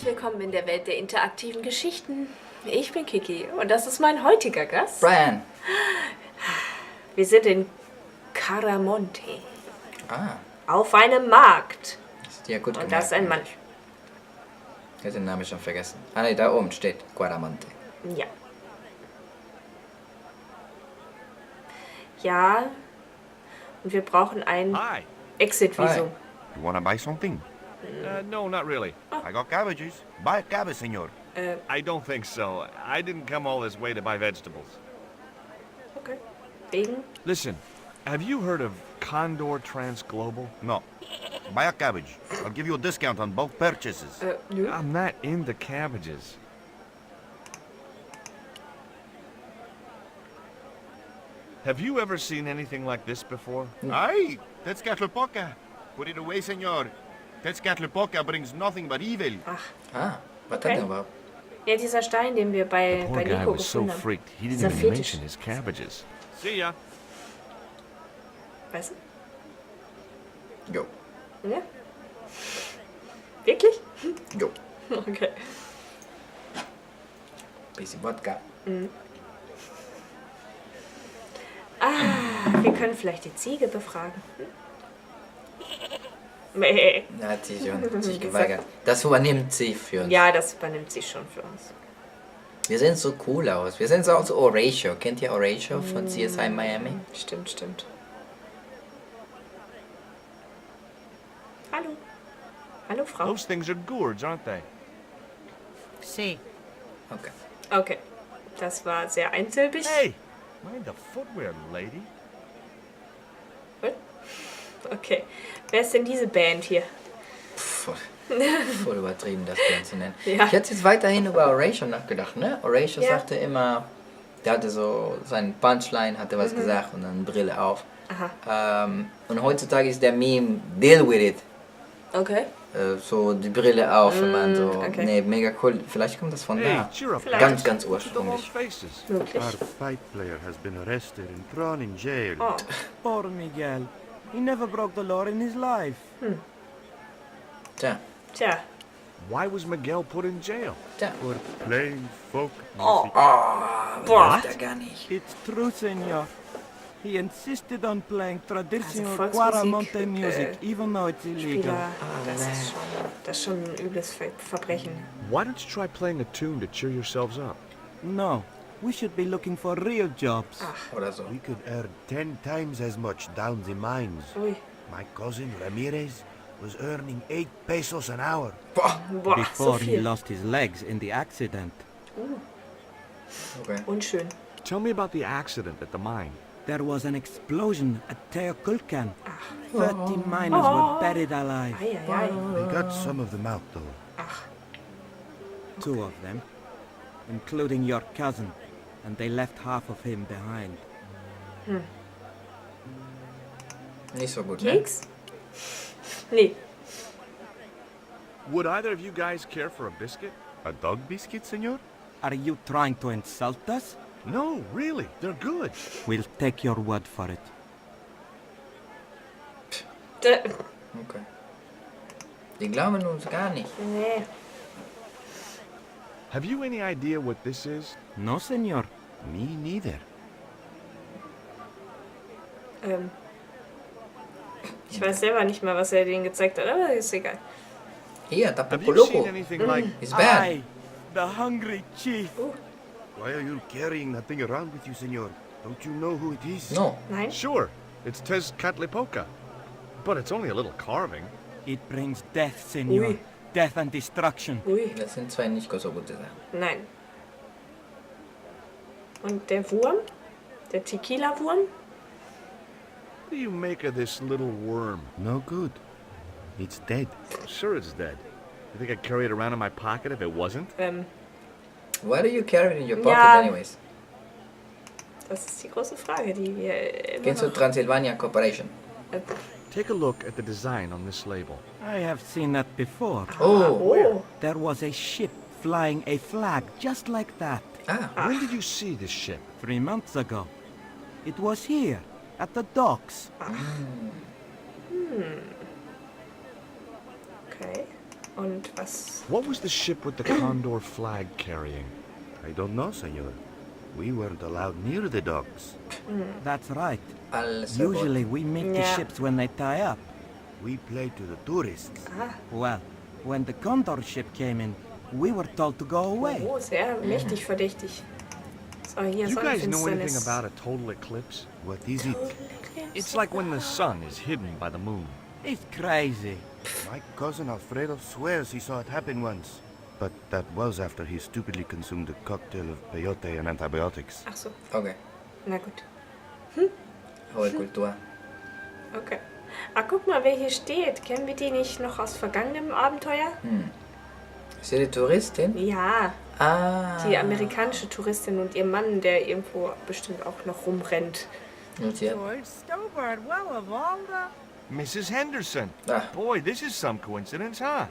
willkommen in der Welt der interaktiven Geschichten. Ich bin KIKI und das ist mein heutiger Gast. Brian. Wir sind in Quaramonte. Ah. Auf einem Markt. Das ist ja gut und gemerkt. das ist ein Mann. Ich habe den Namen schon vergessen. Ah ne, da oben steht Quaramonte. Ja. Ja. Und wir brauchen ein Exit-Visum. You wanna buy something? No, not really. I got cabbages. Buy a cabbage, senor. I don't think so. I didn't come all this way to buy vegetables. Okay. Wegen? Listen, have you heard of Kondor Transglobal? No. Buy a cabbage. I'll give you a discount on both purchases. Nö. I'm not into cabbages. Have you ever seen anything like this before? Aye, that's Catlepoca. Put it away, senor. That's Catlepoca brings nothing but evil. Ach. Ah, was Okay. hat der überhaupt? Ja, dieser Stein, den wir bei Poor guy Nico was so gefunden haben. freaked he didn't Dieser even Fetisch. mention his cabbages. See ya. Weißt Jo. du? Ja. Wirklich? Jo. Okay. Bisschen Wodka. Wir können vielleicht die Ziege befragen. Mäh. Da hat sie schon sich geweigert. Das übernimmt sie für uns. Ja, das übernimmt sie schon für uns. Wir sehen so cool aus. Wir sehen so aus Horatio. Kennt ihr Horatio von CSI Miami? Stimmt, stimmt. Hallo. Hallo, Frau. Those things are gourds, aren't they? Sí. Okay. Okay. Das war sehr einsilbig. Hey! Mind the footwear, lady. Gut. Okay. Wer ist denn diese Band hier? Voll übertrieben, das Ganze zu nennen. Ja. Ich hätte jetzt weiterhin über Horatio nachgedacht, ne? Horatio Ja. sagte immer, der hatte so seinen Punchline, hatte was gesagt und dann Brille auf. Aha. Und heutzutage ist der Meme, deal with it. Okay. So die Brille auf, wenn man so, okay. nee, mega cool. Vielleicht kommt das von Hey, da. cheer up, Vielleicht. Ganz, ganz Look at the long ursprünglich. faces. Möglich. Our fight player has been arrested and thrown in jail. Oh. Poor Miguel. He never broke the law in his life. Tja, Tja. Why was Miguel put in jail? tja. For playing folk Oh. music. Boah. Da gar nicht. It's true, senor. He insisted on playing traditional Volksmusik, Quaramonte music, even though it's illegal. Spieler. Das ist schon ein übles Verbrechen. Why don't you try playing a tune to cheer yourselves up? No, we should be looking for real jobs. Oder so. We could earn 10 times as much down the mines. Ui. My cousin Ramirez was earning 8 pesos an hour. Boah. Boah, so Before he viel. lost his legs in the accident. Okay. Unschön. Tell me about the accident at the mine. There was an explosion at Teoculcan. 30 miners were buried alive. Eieiei. We got some of them out though. Ach. 2 of them, including your cousin, and they left half of him behind. Nicht so gut, ne? Keks? Nee. Would either of you guys care for a biscuit? A dog biscuit, senor? Are you trying to insult us? No, really, they're good. We'll take your word for it. Okay. Die glauben uns gar nicht. Nee. Have you any idea what this is? No, senor. Me neither. Ich weiß selber nicht mal, was er denen gezeigt hat, aber ist egal. Hier, Have Tapu you seen Loco. anything like... It's bad. Aye, the hungry chief. Why are you carrying that thing around with you, senor? Don't you know who it is? No. Nein? Sure, it's Tezcatlipoca. But it's only a little carving. It brings death, senor. Ui. Death and destruction. Ui. Das sind zwei nicht so gute Sachen. Nein. Und der Wurm? Der Tequila-Wurm? What do you make of this little worm? No good. It's dead. Sure it's dead. You think I'd carry it around in my pocket if it wasn't? Why do you carry it in your pocket Ja. anyways? Das ist die große Frage, die wir immer Kennst du noch... Transylvania Corporation? Take a look at the design on this label. I have seen that before. Oh. Oh, There was a ship flying a flag just like that Ah. When did you see this ship? 3 months ago. It was here, at the docks. okay. Und was... What was the ship with the Kondor flag carrying? I don't know, senor. We weren't allowed near the docks. That's right. Also Usually we meet the Yeah. ships when they tie up. We played to the tourists. Well, when the Condor ship came in, we were told to go away. Oh, sehr mächtig verdächtig. So, hier Do you guys know anything Sonnenfinsternis. about a total eclipse? What is it? It's like when the sun is hidden by the moon. It's crazy. My cousin Alfredo swears he saw it happen once. But that was after he stupidly consumed a cocktail of peyote and antibiotics. Ach so, Okay. na gut. Hohe Kultur. Okay. Ah, guck mal, wer hier steht. Kennen wir die nicht noch aus vergangenem Abenteuer? Ist sie die Touristin? Ja, Ah. die amerikanische Touristin und ihr Mann, der irgendwo bestimmt auch noch rumrennt. Und sie hat... George Stobart, well, of all the... Mrs. Henderson. Ah. Boy, this is some coincidence, huh?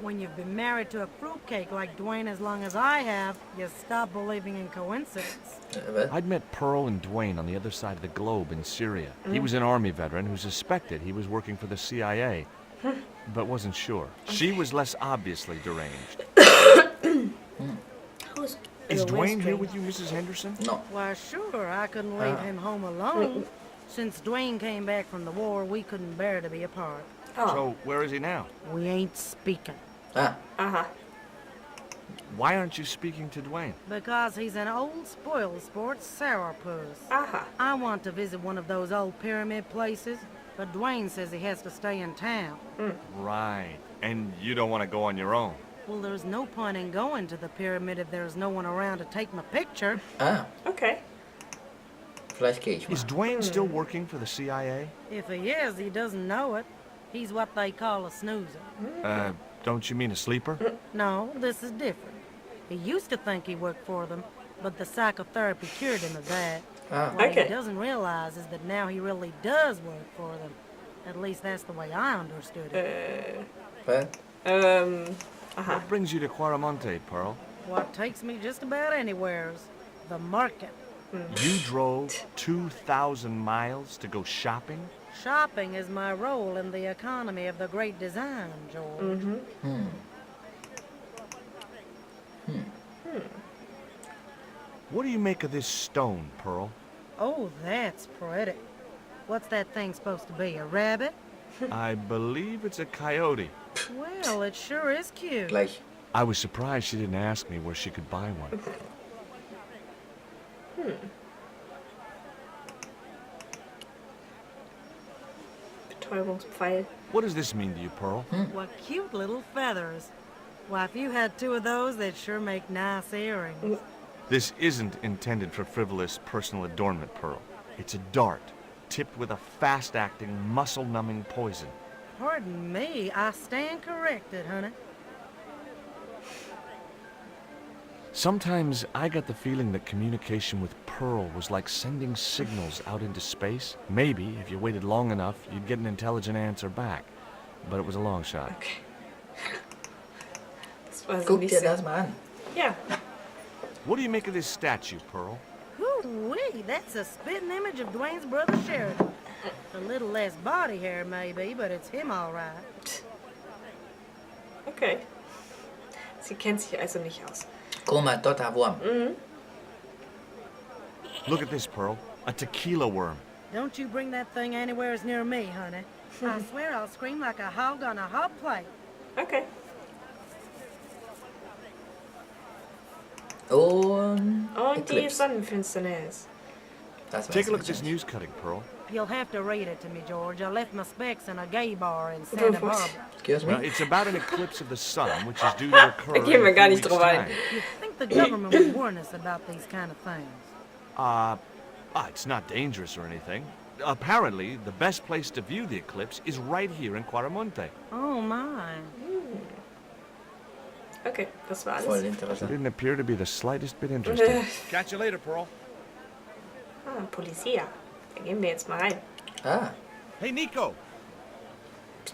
When you've been married to a fruitcake like Dwayne as long as I have, you stop believing in coincidence. Was? I'd met Pearl and Dwayne on the other side of the globe in Syria. He was an army veteran who suspected he was working for the CIA, but wasn't sure. She was less obviously deranged. Who's... Is where's Dwayne here with you, Mrs. Henderson? No. Why, sure, I couldn't leave him home alone. Since Dwayne came back from the war, we couldn't bear to be apart. Oh, So, where is he now? We ain't speaking. Ah. aha. Why aren't you speaking to Dwayne? Because he's an old spoil sport sourpuss. Aha. I want to visit one of those old pyramid places, but Dwayne says he has to stay in town. Right. And you don't want to go on your own. Well, there's no point in going to the pyramid if there's no one around to take my picture. Ah. Okay. Vielleicht gehe ich mal. Is Dwayne still working for the CIA? If he is, he doesn't know it. He's what they call a snoozer. Don't you mean a sleeper? No, this is different. He used to think he worked for them, but the psychotherapy cured him of that. Ah. What Okay. he doesn't realize is that now he really does work for them. At least that's the way I understood it. Was? Aha. What brings you to Quaramonte, Pearl? What takes me just about anywhere's the market. You drove 2,000 miles to go shopping? Shopping is my role in the economy of the great design, George. What do you make of this stone, Pearl? Oh, that's pretty. What's that thing supposed to be, a rabbit? I believe it's a coyote. Well, it sure is cute. Gleich. I was surprised she didn't ask me where she could buy one. Betäubungspfeil. What does this mean to you, Pearl? What cute little feathers. Why, if you had two of those, they'd sure make nice earrings. This isn't intended for frivolous personal adornment, Pearl. It's a dart, tipped with a fast-acting, muscle-numbing poison. Pardon me, I stand corrected, honey. Sometimes I got the feeling that communication with Pearl was like sending signals out into space. Maybe, if you waited long enough, you'd get an intelligent answer back. But it was a long shot. Okay. Das war so Guck nicht dir sehr... das mal an. Ja. What do you make of this statue, Pearl? Hoo-wee, that's a spitting image of Dwayne's brother Sheridan. A little less body hair, maybe, but it's him all right. Okay. Sie kennt sich also nicht aus. Guck mal, dort der Wurm. Look at this, Pearl. A tequila worm. Don't you bring that thing anywhere near me, honey. I swear I'll scream like a hog on a hot plate. Okay. Und... Und die Eclipse. Sonnenfinsternis. Das weiß Take a look ich at this nicht. news cutting, Pearl. You'll have to read it to me, George. I left my specs in a gay bar in Santa Barbara. Excuse Well, me? it's about an eclipse of the sun, which is due to occur Da gehen wir in gar a few nicht weeks' drauf ein. time. You'd think the government would warn us about these kind of things. It's not dangerous or anything. Apparently, the best place to view the eclipse is right here in Quaramonte. Oh, my. Okay, das war Voll alles. interessant. Didn't appear to be the slightest bit interested. Catch you later, Pearl. Ah, Polizia. Da gehen wir jetzt mal rein. Ah, Hey, Nico!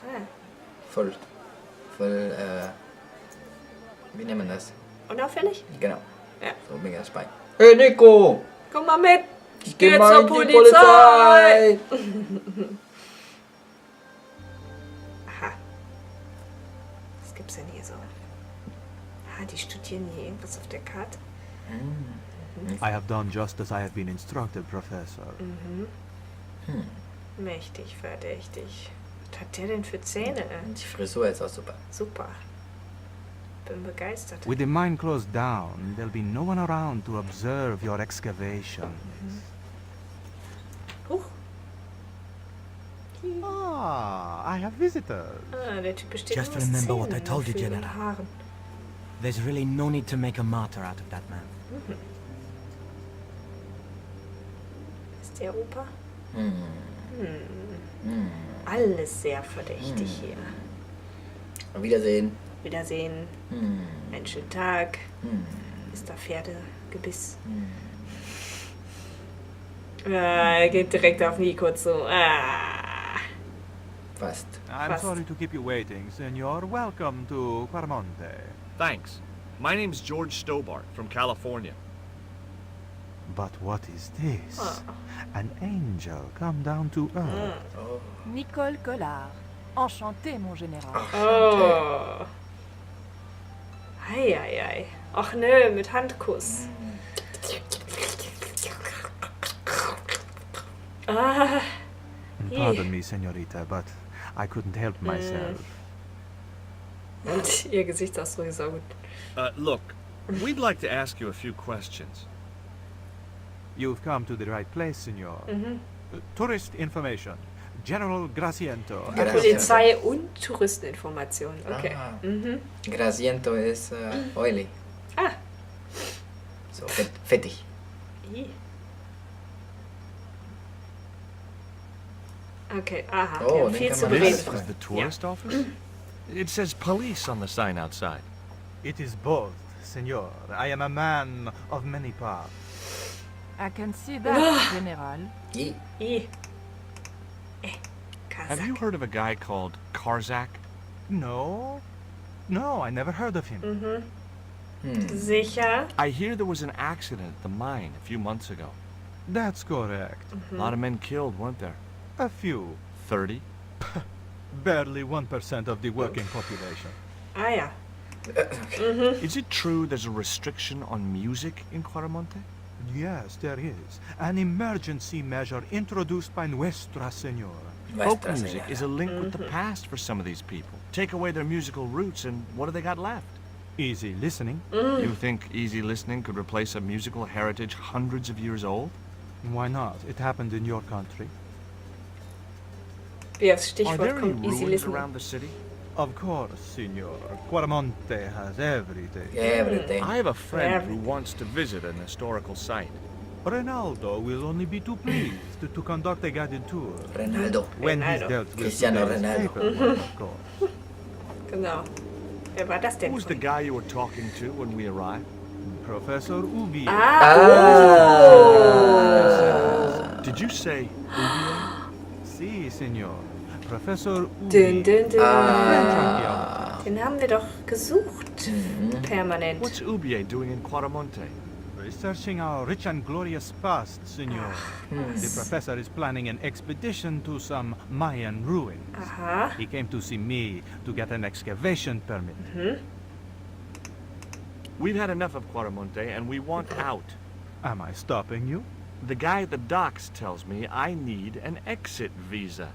Ah, voll, wie nennt man das? unauffällig? Genau. Ja. So mega Spy. Hey Nico! Komm mal mit! Ich Geh geh mal zur in die Polizei! Aha. Es gibt gab's denn hier so? Ah, die studieren hier irgendwas auf der Karte. I have done just as I have been instructed, Professor. Mächtig, verdächtig. Was hat der denn für Zähne? Die Frisur ist auch super. Super. Bin begeistert. With the mine closed down, there'll be no one around to observe your excavation. Huch. Ah, I have visitors. Ah, der Typ besteht Just nur aus remember what I Zähnen, told you, Gefühlen und General. Haaren. There's really no need to make a martyr out of that man. Ist der Opa? Alles sehr verdächtig hier. Auf Wiedersehen. Wiedersehen. Einen schönen Tag. Ist da Pferdegebiss? Er geht direkt auf Nico zu. Fast. I'm Fast. sorry to keep you waiting, Senor. Welcome to Quaramonte. Thanks. My name's George Stobart from California. But what is this? An angel come down to earth. Nicole Collard. Enchanté, mon général. Oh. Eieiei. Ach nö, mit Handkuss. Ah. Pardon me, senorita, but I couldn't help myself. Und ihr Gesichtsausdruck ist auch gut. Look, we'd like to ask you a few questions. You've come to the right place, senor. Tourist information. General Graciento. Polizei und Touristeninformationen. Okay. Grasiento ist oily. Ah. So, fettig. I. Okay, aha. Oh, wir haben den viel kann zu man This bereden. is the tourist office? It says police on the sign outside. It is both, senor. I am a man of many parts. I can see that, General. I. I. Have you heard of a guy called Karzak? No, I never heard of him. Sicher? I hear there was an accident at the mine a few months ago. That's correct. A lot of men killed, weren't there? A few. 30? Barely 1% of the working population. Ah ja. Is it true there's a restriction on music in Quaramonte? Yes, there is. An emergency measure introduced by Nuestra Senora. Folk Nuestra music Señora. is a link with the past for some of these people. Take away their musical roots and what do they got left? Easy listening. You think easy listening could replace a musical heritage hundreds of years old? Why not? It happened in your country. Wie aufs Are Stichwort there any kommt Easy ruins Listening. around the city? Of course, senor. Quaramonte has everything. Everything. I have a friend who Everything. wants to visit an historical site. Ronaldo will only be too pleased to conduct a guided tour. Ronaldo. When he's Ronaldo. dealt with Cristiano today's Ronaldo. paperwork, of course. Genau. Wer war das denn? Who's the guy you were talking to when we arrived? Professor Oubier. Did you say Oubier? Si, senor. Professor Dün, Oubier. dün, dün. French archaeologist. Den haben wir doch gesucht. Permanent. What's Oubier doing in Quaramonte? Researching our rich and glorious past, senor. The professor is planning an expedition to some Mayan ruins. Aha. He came to see me to get an excavation permit. We've had enough of Quaramonte and we want out. Am I stopping you? The guy at the docks tells me I need an exit visa.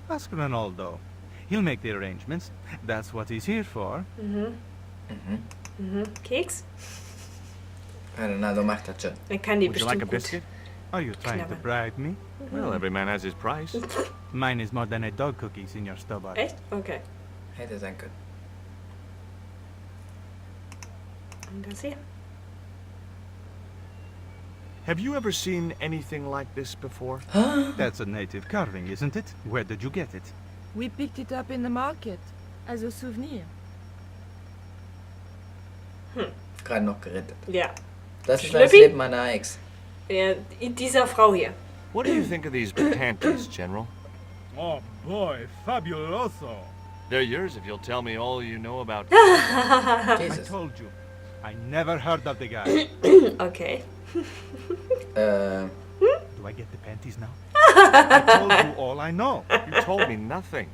Ask Ronaldo. He'll make the arrangements. That's what he's here for. Keks? Ronaldo macht das schon. Dann kann die Would you like bestimmt a gut. biscuit? Are you trying to Clever. bribe me? Well, every man has his price. Mine is more than a dog cookie, Senor Stobart. Echt? Okay. Hätte sein können. Und das hier? Have you ever seen anything like this before? That's a native carving, isn't it? Where did you get it? We picked it up in the market as a souvenir. Gerade noch gerettet. Ja. Das ist Schlüppi? das Leben meiner Ex. Ja, dieser Frau hier. What do you think of these Bekanntes, General? Oh boy, fabuloso! They're yours if you'll tell me all you know about... I Jesus. told you. I never heard of the guy. Okay. Do I get the panties now? I told you all I know. You told me nothing.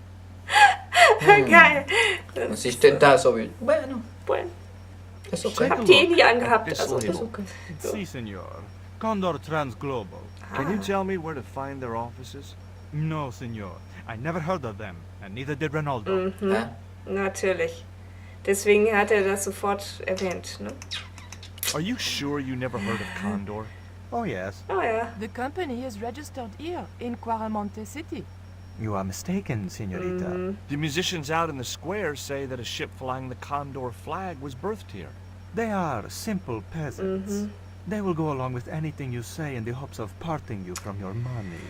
Geil. Was ist denn da so wie... Bueno, Bueno. ist okay. Habt ihr nie angehabt? This Also, label. ist okay. Si, senor. Kondor Transglobal. Can you tell me where to find their offices? No, senor. I never heard of them, and neither did Ronaldo. Ja? Natürlich. Deswegen hat er das sofort erwähnt, ne? Are you sure you never heard of Kondor? Oh, yes. Oh ja. The company is registered here in Quaramonte City. You are mistaken, senorita. The musicians out in the square say that a ship flying the Kondor flag was birthed here. They are simple peasants. They will go along with anything you say in the hopes of parting you from your money.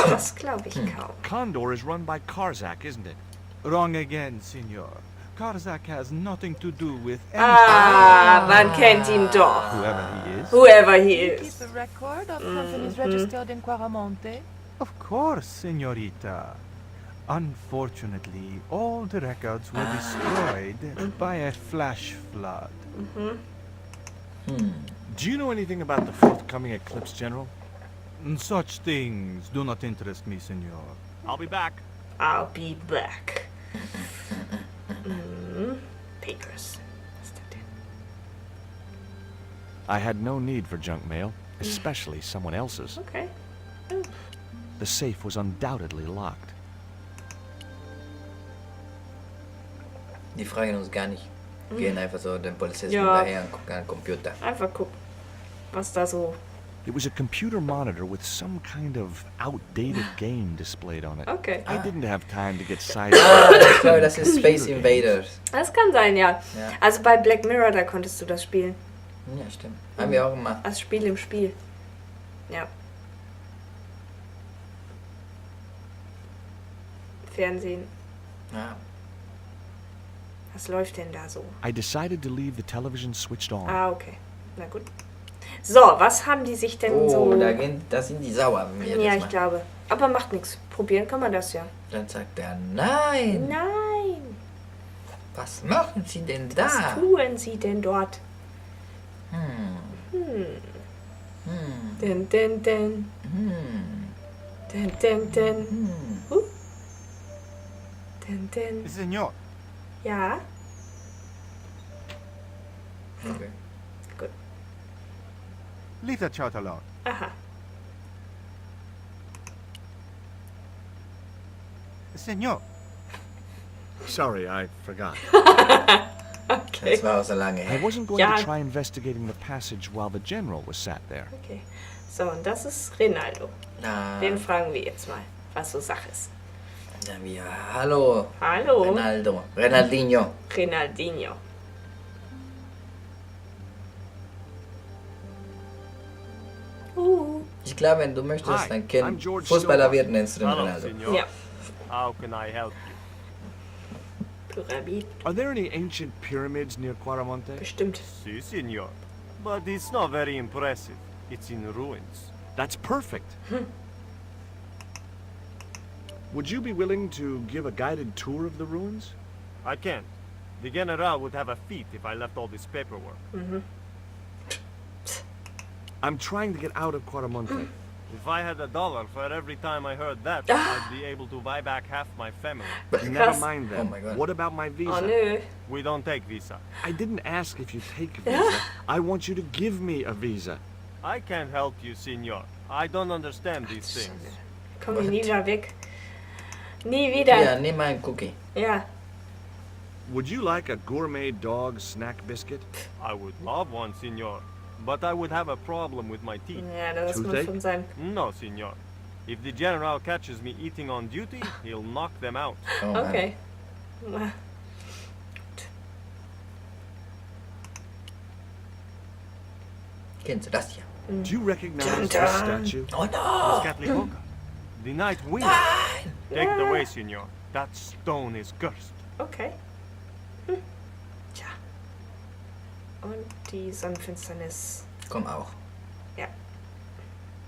Das glaube ich kaum. Kondor is run by Karzak, isn't it? Wrong again, senor. Karzak has nothing to do with anything. Ah, man kennt ihn doch. Whoever he is. Whoever he You is. keep a record of companies registered in Quaramonte? Of course, senorita. Unfortunately, all the records were destroyed by a flash flood. Do you know anything about the forthcoming eclipse, General? Such things do not interest me, senor. I'll be back. I'll be back. Papers. Was ist das denn? I had no need for junk mail, especially someone else's. Okay. The safe was undoubtedly locked. Die fragen uns gar nicht. Gehen einfach so den Polizisten Ja. daher und gucken an den Computer. Einfach gucken, was da so... It was a computer monitor with some kind of outdated game displayed on it. Okay. I didn't have time to get Ah, sidetracked. ich glaube, das ist Space Invaders. Das kann sein, ja. Ja. Also bei Black Mirror, da konntest du das spielen. Ja, stimmt. Haben wir auch gemacht. Als Spiel im Spiel. Ja. Fernsehen. Ja. Was läuft denn da so? I decided to leave the television switched on. Ah, okay. Na gut. So, was haben die sich denn Oh, so... da sind die sauer mit mir. Ja, das ich Mal. glaube. Aber macht nichts. Probieren kann man das ja. Dann sagt er, nein, Nein. was machen Sie denn Was da? tun sie denn dort? Den, den, den. Den, den, den. Den, den. Senor, Ja. Okay. leave the child alone. Aha. Senor, Sorry, I forgot. Okay. Das war auch so lange I her. wasn't going Ja. to try investigating the passage while the general was sat there. Okay. So, und das ist Rinaldo. Na, Den fragen wir jetzt mal, was so Sache ist. dann wir, hallo, Hallo. Renaldinho. Rinaldinho. Ich glaube, wenn du möchtest, Hi, dein I'm Kind George Fußballer Stillwell. wird, nennst du den Hello, Ronaldo. senor. Ja. How can I help you? Pyramid. Are there any ancient pyramids near Quaramonte? Bestimmt. Si, senor. But it's not very impressive. It's in ruins. That's perfect. Would you be willing to give a guided tour of the ruins? I can't. The general would have a fit if I left all this paperwork. I'm trying to get out of Quaramonte. If I had $1 for every time I heard that, I'd be able to buy back half my family. Never mind Oh then. my God. What about my visa? Oh, nö. We don't take visa. I didn't ask if you take a visa. I want you to give me a visa. I can't help you, senor. I don't understand these things. Komm hier nie wieder weg. Nie Ja, wieder. nimm mal einen Cookie. Ja. Would you like a gourmet dog snack biscuit? I would love one, senor. But I would have a problem with my teeth. Ja, das muss Toothache? von sein. No, senor. If the general catches me eating on duty, he'll knock them out. Oh, Mann. Okay. Na, Kennst du das hier? Do you recognize Dun, this dun. statue? Oh no! Miss the night wind. Take it away, senor. That stone is cursed. Okay. Tja. Und die Sonnenfinsternis. Komm auch. Ja.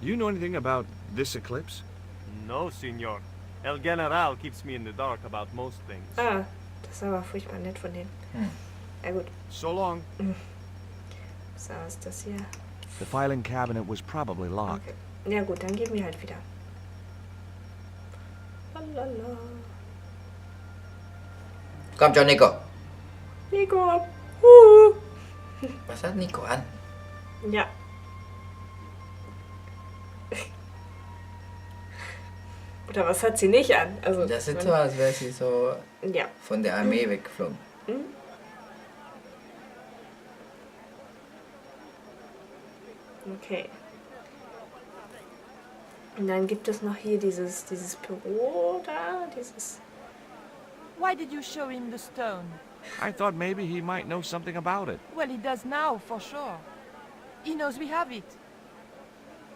Do you know anything about this eclipse? No, senor. El General keeps me in the dark about most things. Ah, das ist aber furchtbar nett von denen. Ja gut. So long. So, was ist das hier? The filing cabinet was probably locked. Okay. Ja gut, dann gehen wir halt wieder. Lalala. Komm schon, Nico. Nico. Was hat Nico an? Ja. Oder was hat sie nicht an? Also, Das sieht so, als wäre sie so ja. von der Armee weggeflogen. Okay. Und dann gibt es noch hier dieses Büro da, dieses... Why did you show him the stone? I thought maybe he might know something about it. Well, he does now, for sure. He knows we have it.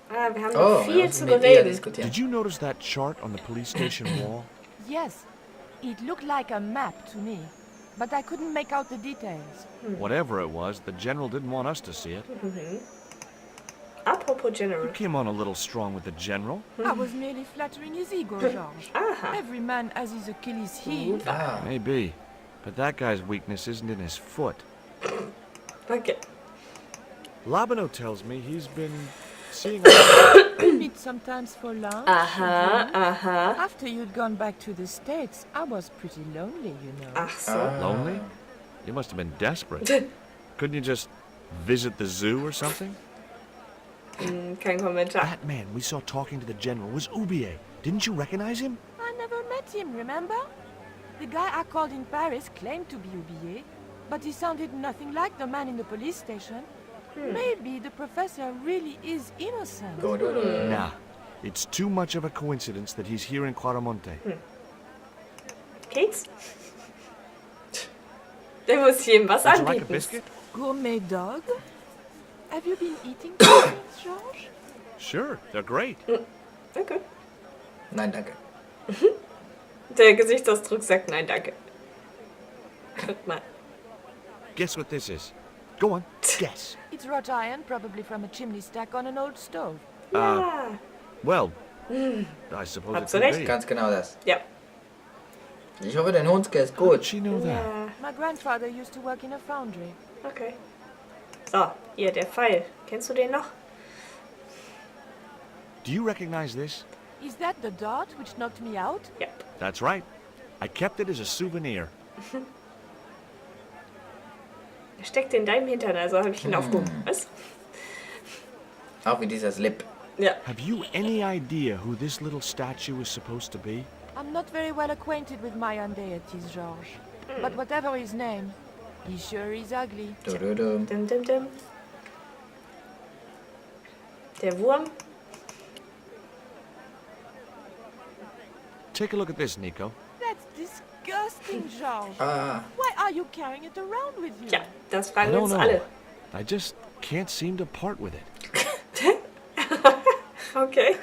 Ah, wir haben Oh, noch wir viel müssen zu mit ihr bereden. diskutieren. Did you notice that chart on the police station wall? Yes, it looked like a map to me, but I couldn't make out the details. Whatever it was, the general didn't want us to see it. Apropos General. You came on a little strong with the general. I was merely flattering his ego, Georges. Aha. Every man has his Achilles heel. Ah, Maybe. But that guy's weakness isn't in his foot. Okay. Labano tells me he's been seeing We meet sometimes for lunch. Aha, aha. After you'd gone back to the States, I was pretty lonely, you know. Ach so. Lonely? You must have been desperate. Couldn't you just visit the zoo or something? Kein Kommentar. That man we saw talking to the general was Oubier. Didn't you recognize him? I never met him, remember? The guy I called in Paris claimed to be Oubier, but he sounded nothing like the man in the police station. Maybe the professor really is innocent. Nah. It's too much of a coincidence that he's here in Quaramonte. Keks? Der muss jedem was Would you like a anbieten. biscuit? Gourmet dog? Have you been eating things, Georges? Sure, they're great. Okay. nein, danke. Der Gesichtsausdruck sagt nein, danke. Guck mal. Guess what this is? Go on, guess. It's wrought iron, probably from a chimney stack on an old stove. Ja. Well, I suppose Hat it sie could recht. be. Ganz genau das. Ja. Ich hoffe, dein Hundske ist How'd gut. she know that? Ja. My grandfather used to work in a foundry. Okay. So, hier, der Pfeil. Kennst du den noch? Do you recognize this? Is that the dart which knocked me out? Ja. That's right. I kept it as a souvenir. Der steckt in deinem Hintern, also habe ich ihn aufgehoben. Was? Auch wie dieser Slip. Ja. Have you any idea who this little statue is supposed to be? I'm not very well acquainted with Mayan deities, Georges. But whatever his name, he sure is ugly. Du. Dim, dim, dim. Der Wurm. Take a look at this, Nico. That's disgusting, Georges. Ah, Why are you carrying it around with you? Ja, das I fragen wir don't uns know. alle. I just can't seem to part with it. Okay.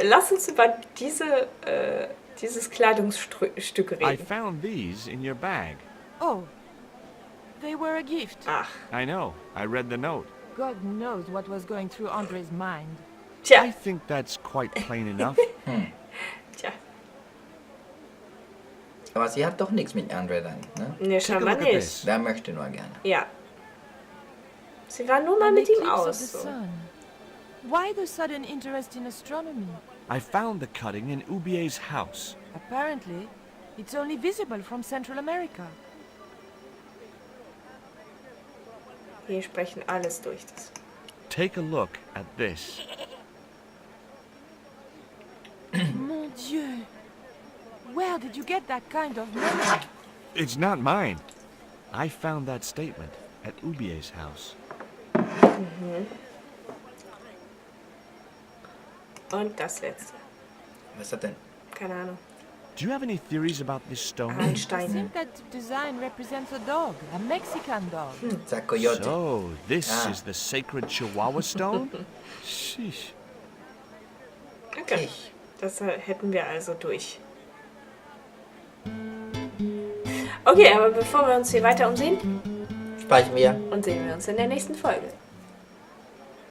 Lass uns über dieses Kleidungsstück I reden. found these in your bag. Oh, they were a gift. Ach, I know. I read the note. God knows what was going through Andre's mind. I tja, think that's quite plain enough. tja. aber sie hat doch nichts mit Andre dann, ne? Ne, Take a scheinbar look at nicht. this. Der möchte nur gerne. Ja. Sie war nur mal An mit ihm eclipse of aus. the So. sun. Why the sudden interest in astronomy? I found the cutting in Oubier's house. Apparently, it's only visible from Central America. Wir sprechen alles durch. Das. Take a look at this. Mon Dieu! Where did you get that kind of memory? It's not mine. I found that statement at Oubier's house. Und das letzte. Was hat denn? Keine Ahnung. Do you have any theories about this stone? I Einstein. think that design represents a dog, a Mexican dog. Sag Coyote. So, this Ah. is the sacred Chihuahua stone? Sheesh. Okay. Das hätten wir also durch. Okay, aber bevor wir uns hier weiter umsehen, Speichern wir. und sehen wir uns in der nächsten Folge.